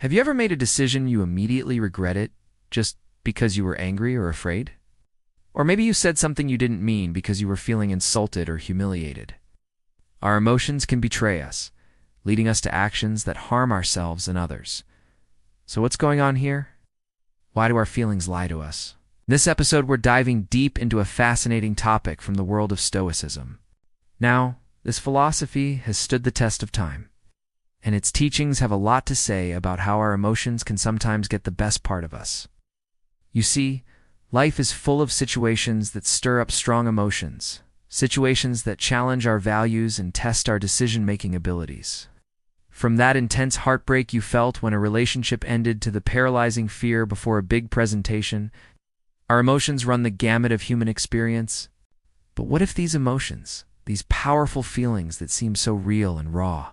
Have you ever made a decision you immediately regret it just because you were angry or afraid? Or maybe you said something you didn't mean because you were feeling insulted or humiliated. Our emotions can betray us, leading us to actions that harm ourselves and others. So what's going on here? Why do our feelings lie to us? In this episode, we're diving deep into a fascinating topic from the world of Stoicism. Now, this philosophy has stood the test of time, and its teachings have a lot to say about how our emotions can sometimes get the best part of us. You see, life is full of situations that stir up strong emotions, situations that challenge our values and test our decision-making abilities. From that intense heartbreak you felt when a relationship ended to the paralyzing fear before a big presentation, our emotions run the gamut of human experience. But what if these emotions, these powerful feelings that seem so real and raw,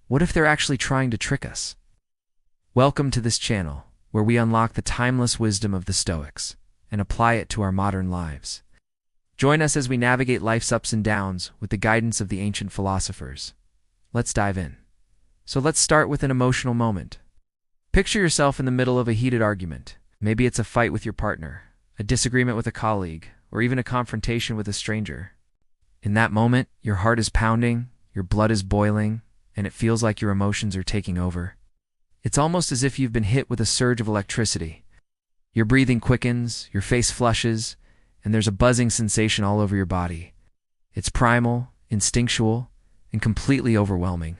what if they're actually trying to trick us? Welcome to this channel, where we unlock the timeless wisdom of the Stoics and apply it to our modern lives. Join us as we navigate life's ups and downs with the guidance of the ancient philosophers. Let's dive in. So let's start with an emotional moment. Picture yourself in the middle of a heated argument. Maybe it's a fight with your partner, a disagreement with a colleague, or even a confrontation with a stranger. In that moment, your heart is pounding, your blood is boiling, and it feels like your emotions are taking over. It's almost as if you've been hit with a surge of electricity. Your breathing quickens, your face flushes, and there's a buzzing sensation all over your body. It's primal, instinctual, and completely overwhelming.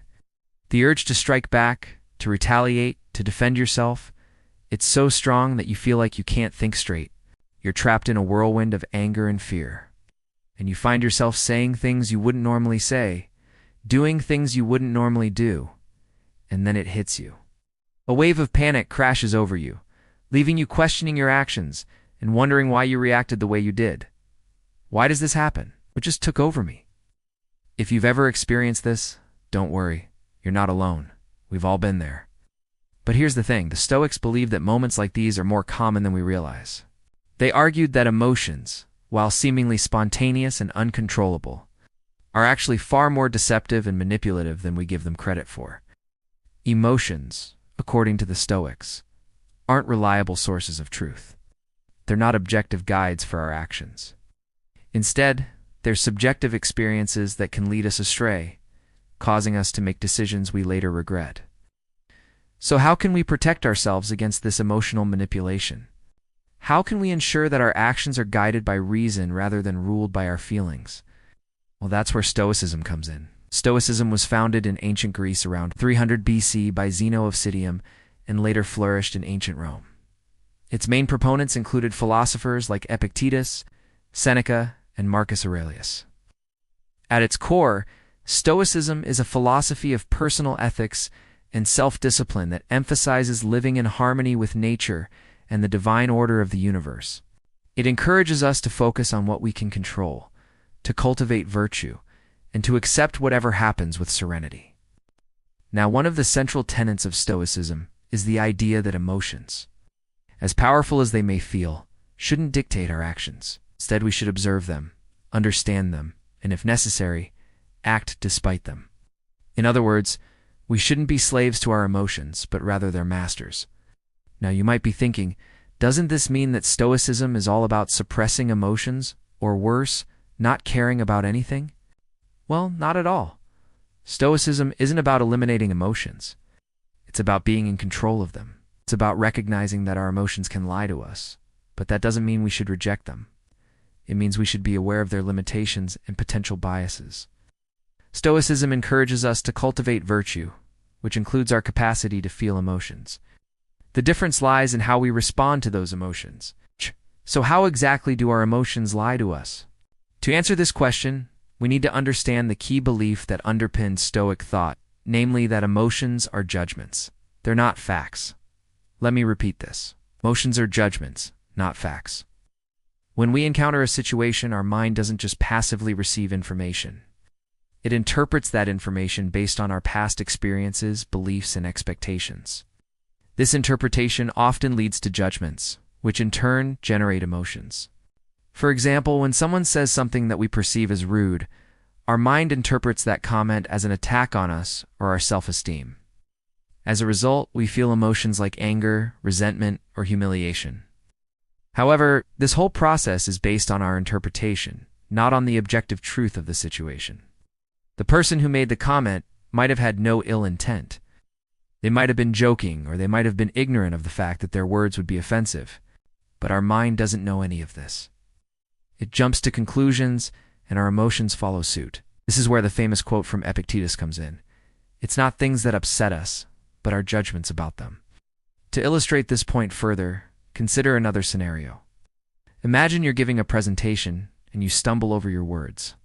The urge to strike back, to retaliate, to defend yourself, it's so strong that you feel like you can't think straight. You're trapped in a whirlwind of anger and fear. And you find yourself saying things you wouldn't normally say, doing things you wouldn't normally do, and then it hits you. A wave of panic crashes over you, leaving you questioning your actions and wondering why you reacted the way you did. Why does this happen? What just took over me? If you've ever experienced this, don't worry, you're not alone. We've all been there. But here's the thing, the Stoics believe that moments like these are more common than we realize. They argued that emotions, while seemingly spontaneous and uncontrollable, are actually far more deceptive and manipulative than we give them credit for. Emotions, according to the Stoics, aren't reliable sources of truth. They're not objective guides for our actions. Instead, they're subjective experiences that can lead us astray, causing us to make decisions we later regret. So how can we protect ourselves against this emotional manipulation? How can we ensure that our actions are guided by reason rather than ruled by our feelings? Well, that's where Stoicism comes in. Stoicism was founded in ancient Greece around 300 BC by Zeno of Citium and later flourished in ancient Rome. Its main proponents included philosophers like Epictetus, Seneca, and Marcus Aurelius. At its core, Stoicism is a philosophy of personal ethics and self-discipline that emphasizes living in harmony with nature and the divine order of the universe. It encourages us to focus on what we can control, to cultivate virtue, and to accept whatever happens with serenity. Now, one of the central tenets of Stoicism is the idea that emotions, as powerful as they may feel, shouldn't dictate our actions. Instead, we should observe them, understand them, and if necessary, act despite them. In other words, we shouldn't be slaves to our emotions, but rather their masters. Now, you might be thinking, doesn't this mean that Stoicism is all about suppressing emotions, or worse, not caring about anything? Well, not at all. Stoicism isn't about eliminating emotions. It's about being in control of them. It's about recognizing that our emotions can lie to us, but that doesn't mean we should reject them. It means we should be aware of their limitations and potential biases. Stoicism encourages us to cultivate virtue, which includes our capacity to feel emotions. The difference lies in how we respond to those emotions. So how exactly do our emotions lie to us? To answer this question, we need to understand the key belief that underpins Stoic thought, namely that emotions are judgments. They're not facts. Let me repeat this. Emotions are judgments, not facts. When we encounter a situation, our mind doesn't just passively receive information. It interprets that information based on our past experiences, beliefs, and expectations. This interpretation often leads to judgments, which in turn generate emotions. For example, when someone says something that we perceive as rude, our mind interprets that comment as an attack on us or our self-esteem. As a result, we feel emotions like anger, resentment, or humiliation. However, this whole process is based on our interpretation, not on the objective truth of the situation. The person who made the comment might have had no ill intent. They might have been joking, or they might have been ignorant of the fact that their words would be offensive. But our mind doesn't know any of this. It jumps to conclusions, and our emotions follow suit. This is where the famous quote from Epictetus comes in. It's not things that upset us, but our judgments about them. To illustrate this point further, consider another scenario. Imagine you're giving a presentation, and you stumble over your words.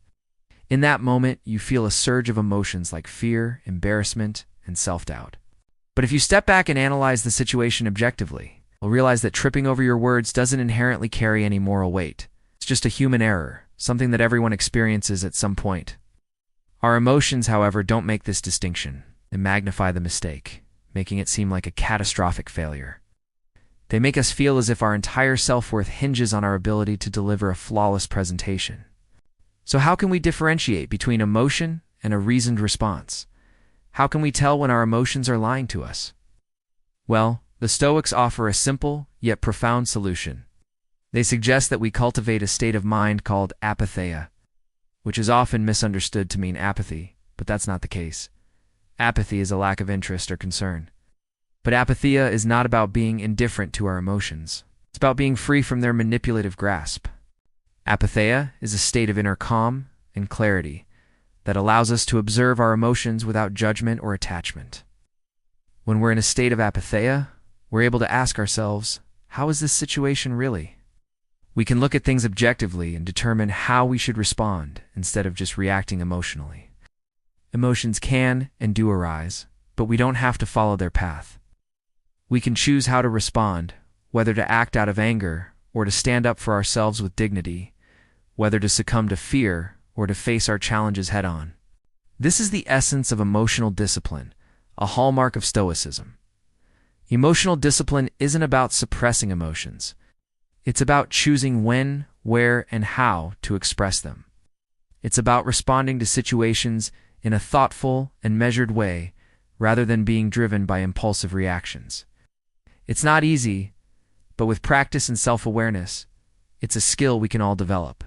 In that moment, you feel a surge of emotions like fear, embarrassment, and self-doubt. But if you step back and analyze the situation objectively, you'll realize that tripping over your words doesn't inherently carry any moral weight. It's just a human error, something that everyone experiences at some point. Our emotions, however, don't make this distinction. They magnify the mistake, making it seem like a catastrophic failure. They make us feel as if our entire self-worth hinges on our ability to deliver a flawless presentation. So how can we differentiate between emotion and a reasoned response? How can we tell when our emotions are lying to us? Well, the Stoics offer a simple, yet profound solution. They suggest that we cultivate a state of mind called apatheia, which is often misunderstood to mean apathy, but that's not the case. Apathy is a lack of interest or concern. But apatheia is not about being indifferent to our emotions. It's about being free from their manipulative grasp. Apatheia is a state of inner calm and clarity that allows us to observe our emotions without judgment or attachment. When we're in a state of apatheia, we're able to ask ourselves, how is this situation really? We can look at things objectively and determine how we should respond instead of just reacting emotionally. Emotions can and do arise, but we don't have to follow their path. We can choose how to respond, whether to act out of anger or to stand up for ourselves with dignity, whether to succumb to fear or to face our challenges head-on. This is the essence of emotional discipline, a hallmark of Stoicism. Emotional discipline isn't about suppressing emotions. It's about choosing when, where, and how to express them. It's about responding to situations in a thoughtful and measured way rather than being driven by impulsive reactions. It's not easy, but with practice and self-awareness, it's a skill we can all develop.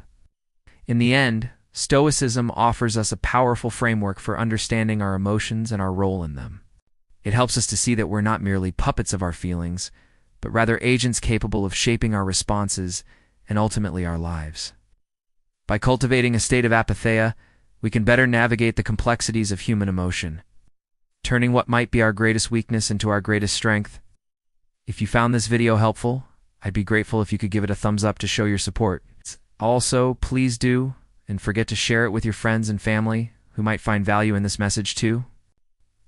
In the end, Stoicism offers us a powerful framework for understanding our emotions and our role in them. It helps us to see that we're not merely puppets of our feelings, but rather agents capable of shaping our responses and ultimately our lives. By cultivating a state of apatheia, we can better navigate the complexities of human emotion, turning what might be our greatest weakness into our greatest strength. If you found this video helpful, I'd be grateful if you could give it a thumbs up to show your support. Also, please do, and forget to share it with your friends and family who might find value in this message too.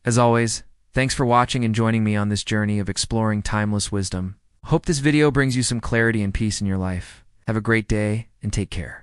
As always, thanks for watching and joining me on this journey of exploring timeless wisdom. Hope this video brings you some clarity and peace in your life. Have a great day and take care.